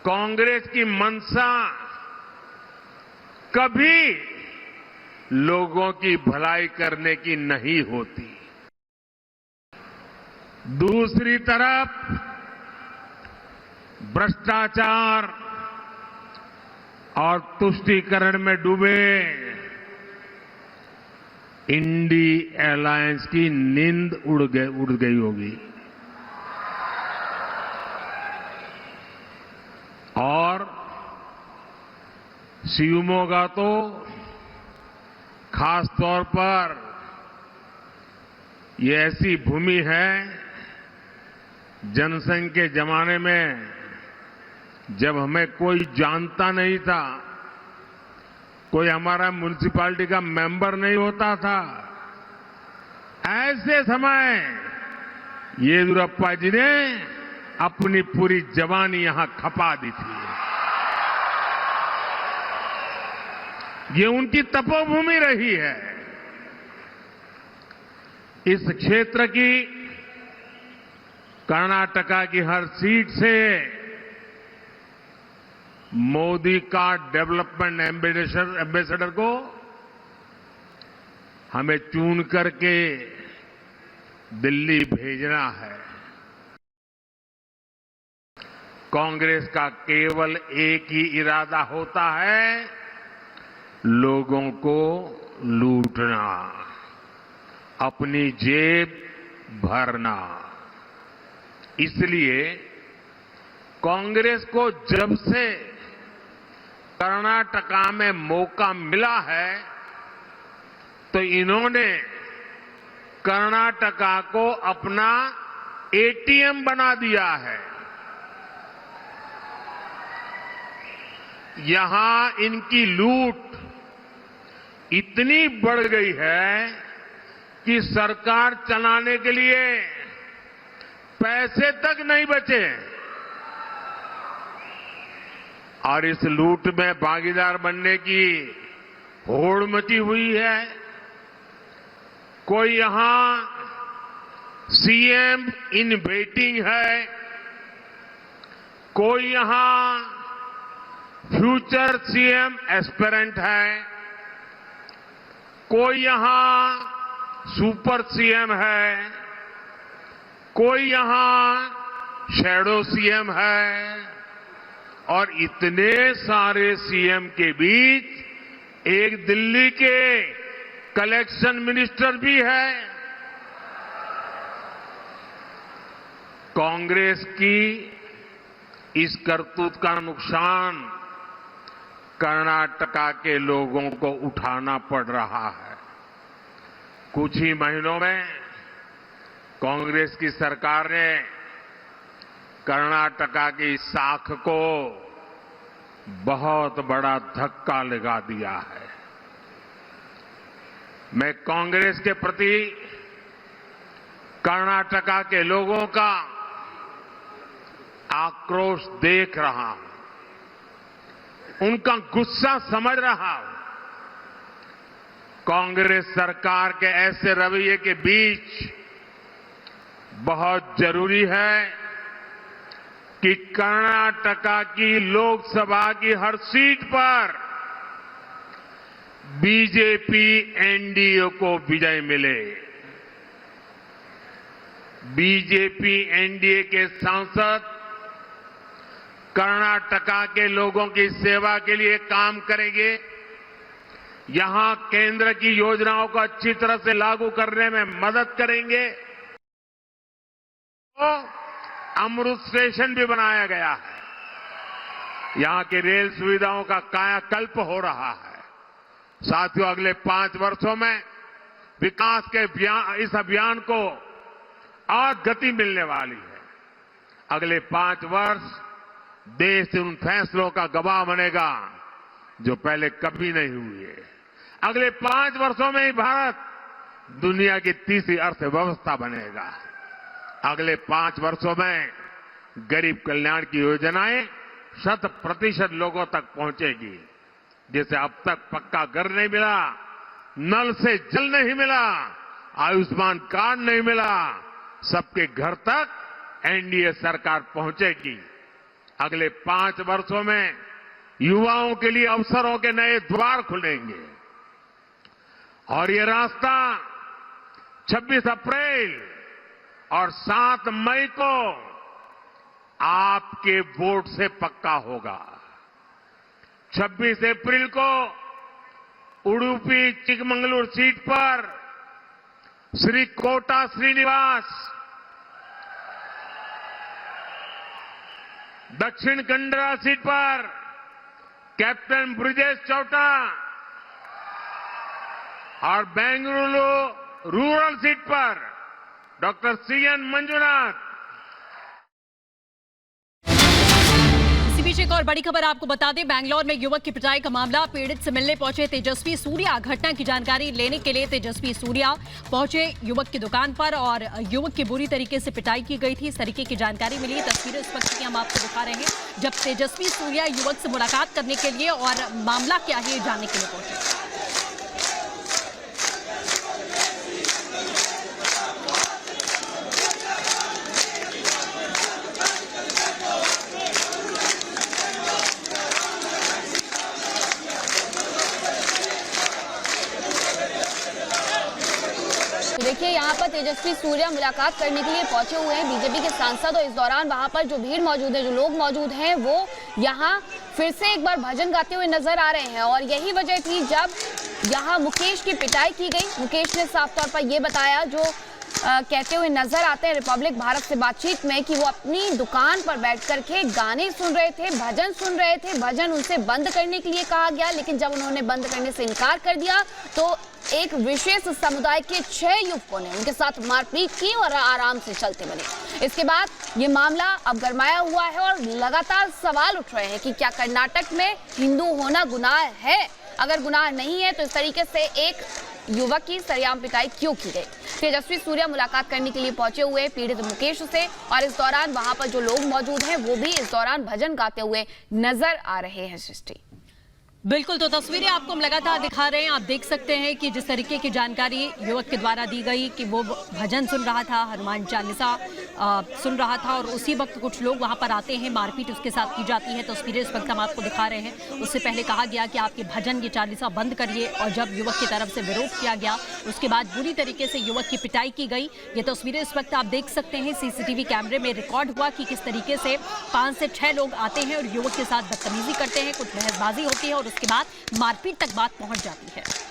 कांग्रेस की मंशा कभी लोगों की भलाई करने की नहीं होती। दूसरी तरफ भ्रष्टाचार और तुष्टीकरण में डूबे इंडी एलायंस की नींद उड़ गई होगी और शिवमोगा तो खास तौर पर ये ऐसी भूमि है, जनसंघ के जमाने में जब हमें कोई जानता नहीं था, कोई हमारा म्युनिसिपैलिटी का मेंबर नहीं होता था, ऐसे समय येदियुरप्पा जी ने अपनी पूरी जवानी यहां खपा दी थी। ये उनकी तपोभूमि रही है। इस क्षेत्र की कर्नाटका की हर सीट से मोदी का डेवलपमेंट एम्बेसडर को हमें चुन करके दिल्ली भेजना है। कांग्रेस का केवल एक ही इरादा होता है, लोगों को लूटना, अपनी जेब भरना। इसलिए कांग्रेस को जब से कर्नाटका में मौका मिला है तो इन्होंने कर्नाटका को अपना एटीएम बना दिया है। यहां इनकी लूट इतनी बढ़ गई है कि सरकार चलाने के लिए पैसे तक नहीं बचे और इस लूट में भागीदार बनने की होड़ मची हुई है। कोई यहां सीएम इन वेटिंग है, कोई यहां फ्यूचर सीएम एस्पिरेंट है, कोई यहां सुपर सीएम है, कोई यहां शैडो सीएम है और इतने सारे सीएम के बीच एक दिल्ली के कलेक्शन मिनिस्टर भी है। कांग्रेस की इस करतूत का नुकसान कर्नाटका के लोगों को उठाना पड़ रहा है। कुछ ही महीनों में कांग्रेस की सरकार ने कर्नाटका की साख को बहुत बड़ा धक्का लगा दिया है। मैं कांग्रेस के प्रति कर्नाटका के लोगों का आक्रोश देख रहा हूं, उनका गुस्सा समझ रहा हूं। कांग्रेस सरकार के ऐसे रवैये के बीच बहुत जरूरी है कि कर्नाटका की लोकसभा की हर सीट पर बीजेपी एनडीए को विजय मिले। बीजेपी एनडीए के सांसद कर्नाटका के लोगों की सेवा के लिए काम करेंगे, यहां केंद्र की योजनाओं को अच्छी तरह से लागू करने में मदद करेंगे। तो अमृत स्टेशन भी बनाया गया है, यहां की रेल सुविधाओं का कायाकल्प हो रहा है। साथियों, अगले 5 वर्षों में विकास के इस अभियान को और गति मिलने वाली है। अगले 5 वर्ष देश उन फैसलों का गवाह बनेगा जो पहले कभी नहीं हुए। अगले 5 वर्षों में ही भारत दुनिया की तीसरी अर्थव्यवस्था बनेगा। अगले 5 वर्षों में गरीब कल्याण की योजनाएं 100% लोगों तक पहुंचेगी। जैसे अब तक पक्का घर नहीं मिला, नल से जल नहीं मिला, आयुष्मान कार्ड नहीं मिला, सबके घर तक एनडीए सरकार पहुंचेगी। अगले 5 वर्षों में युवाओं के लिए अवसरों के नए द्वार खुलेंगे और ये रास्ता 26 अप्रैल और 7 मई को आपके वोट से पक्का होगा। 26 अप्रैल को उडुपी चिकमंगलूर सीट पर श्री कोटा श्रीनिवास, दक्षिण कन्नड़ा सीट पर कैप्टन ब्रिजेश चौटा और बेंगलुरु रूरल सीट पर डॉक्टर सीएन मंजुनाथ। इसी बीच एक और बड़ी खबर आपको बता दें, बैंगलोर में युवक की पिटाई का मामला। पीड़ित से मिलने पहुंचे तेजस्वी सूर्या। घटना की जानकारी लेने के लिए तेजस्वी सूर्या पहुंचे युवक की दुकान पर और युवक की बुरी तरीके से पिटाई की गई थी। इस तरीके की जानकारी मिली। तस्वीरें इस वक्त की हम आपको दिखा रहे हैं जब तेजस्वी सूर्या युवक से मुलाकात करने के लिए और मामला क्या है ये जानने के लिए पहुंचे। देखिए यहाँ पर तेजस्वी सूर्या मुलाकात करने के लिए पहुंचे हुए हैं बीजेपी के सांसद, और इस दौरान वहां पर जो भीड़ मौजूद है, जो लोग मौजूद हैं, वो यहाँ फिर से एक बार भजन गाते हुए नजर आ रहे हैं। और यही वजह थी जब यहाँ मुकेश की पिटाई की गई। मुकेश ने साफ तौर पर यह बताया, जो कहते हुए नजर आते हैं रिपब्लिक भारत से बातचीत में, कि वो अपनी दुकान पर बैठ करके गाने सुन रहे थे, भजन सुन रहे थे। भजन उनसे बंद करने के लिए कहा गया, लेकिन जब उन्होंने बंद करने से इनकार कर दिया तो एक विशेष समुदाय के 6 युवकों ने उनके साथ मारपीट की और आराम से चलते बने। इसके बाद ये मामला अब गरमाया हुआ है और लगातार सवाल उठ रहे हैं कि क्या कर्नाटक में हिंदू होना गुनाह है? अगर गुनाह नहीं है तो इस तरीके से एक युवक की सरेआम पिटाई क्यों की गई? तेजस्वी सूर्या मुलाकात करने के लिए पहुंचे हुए पीड़ित मुकेश से, और इस दौरान वहां पर जो लोग मौजूद हैं वो भी इस दौरान भजन गाते हुए नजर आ रहे हैं। सृष्टि, बिल्कुल, तो तस्वीरें आपको हम लगातार दिखा रहे हैं। आप देख सकते हैं कि जिस तरीके की जानकारी युवक के द्वारा दी गई कि वो भजन सुन रहा था, हनुमान चालीसा सुन रहा था, और उसी वक्त कुछ लोग वहां पर आते हैं, मारपीट उसके साथ की जाती है। तस्वीरें इस वक्त हम आपको दिखा रहे हैं। उससे पहले कहा गया कि आपके भजन ये चालीसा बंद करिए, और जब युवक की तरफ से विरोध किया गया उसके बाद बुरी तरीके से युवक की पिटाई की गई। ये तस्वीरें इस वक्त आप देख सकते हैं। सीसीटीवी कैमरे में रिकॉर्ड हुआ कि किस तरीके से 5 से 6 लोग आते हैं और युवक के साथ बदतमीजी करते हैं, कुछ बहसबाजी होती है और उसके बाद मारपीट तक बात पहुंच जाती है।